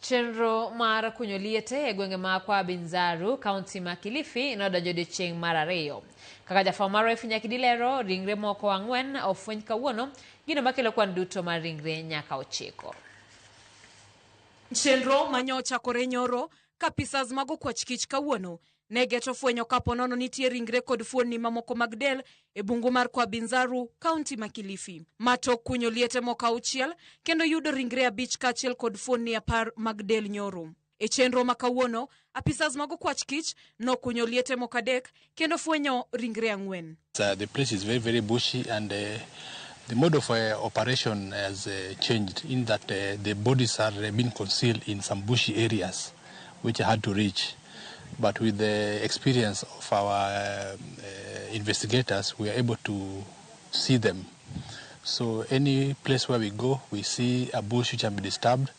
Chenro mar kunyo liete e gwenge ma kwa Binzaru, kaunti ma Kilifi, nodonjo odiechieng' mar ariyo. Kaka jafwambo marwa Nyakidilero, ringre moko ang'wen ofweny kawuono, gino makelo kwan duto mar ringre nyaka 9. Chenro manyo chakore nyoro, kapisas mago kwach kich kawuono, negeto fwenyo kaponono nitie ringre kod fuonni mamoko mag del e bungu mar kwa Binzaru, kaunti ma Kilifi. Mato kunyo liete moko 6 kendo yudo ringre 5 kaachiel kod fuonni 10 mag del nyoro. E chenro ma kawuono, apisas mago kwach kich no kunyo liete moko 3 kendo fwenyo ringre 4. The place is very, very bushy, and the mode of operation has changed in that the bodies are being concealed in some bushy areas which are hard to reach. But with the experience of our investigators, we are able to see them. So any place where we go, we see a bush which has been disturbed.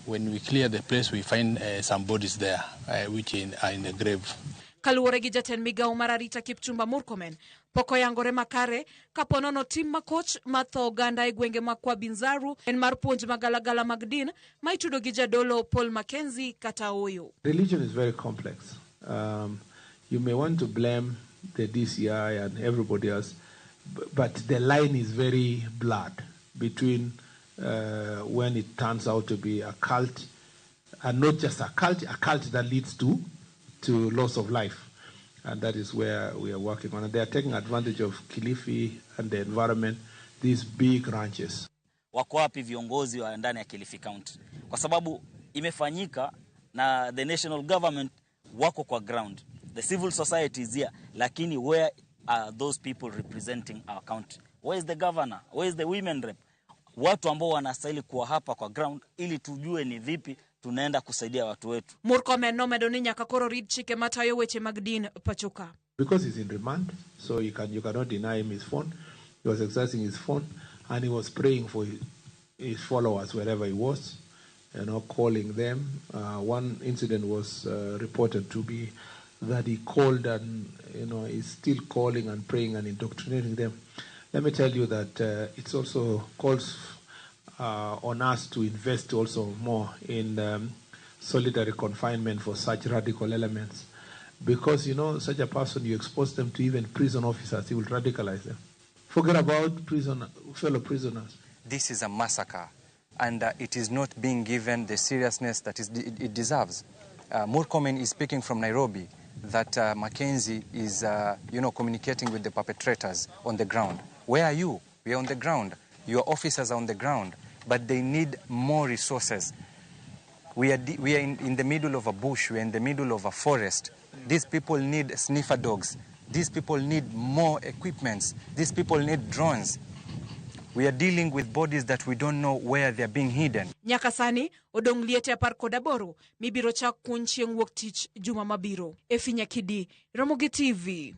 When we clear the place, we find some bodies there, which are in the grave. Kaluwore gi jatend migao mar arita Kipchumba Murkomen, poko yangore makare kaponono tim makoch matho oganda e gwenge ma kwa Binzaru en mar puonj magalagala mag din ma itudo gi jadolo Paul Mackenzie kata Oyo. Religion is very complex. You may want to blame the DCI and everybody else, but the line is very blurred between when it turns out to be a cult, and not just a cult that leads to loss of life. And that is where we are working on. And they are taking advantage of Kilifi and the environment, these big ranches. Wako wapi viongozi wa ndani ya Kilifi County? Kwa sababu imefanyika na the national government wako kwa ground. The civil society is here, lakini where are those people representing our county? Where is the governor? Where is the women rep? Watu ambao wanastahili kuwa hapa kwa ground ili tujue ni vipi tunaenda kusaidia watu wetu. Murkomen nomedo ni nyaka koro rid chike matayo weche mag din pachoka. Because he's in remand, so you cannot deny him his phone. He was exercising his phone, and he was praying for his followers wherever he was, calling them. One incident was reported to be that he called and is still calling and praying and indoctrinating them. Let me tell you that it's also calls on us to invest also more in solitary confinement for such radical elements. Because, such a person, you expose them to even prison officers, he will radicalize them. Forget about fellow prisoners. This is a massacre, and it is not being given the seriousness that it deserves. Murkomen is speaking from Nairobi, that Mackenzie is, communicating with the perpetrators on the ground. Where are you? We are on the ground. Your officers are on the ground, but they need more resources. We are in the middle of a bush. We are in the middle of a forest. These people need sniffer dogs. These people need more equipments. These people need drones. We are dealing with bodies that we don't know where they are being hidden. Nyakasani, odong liete 18 mibiro chak kuny chieng' wuok tich juma mabiro. Nyakidi, Ramogi TV.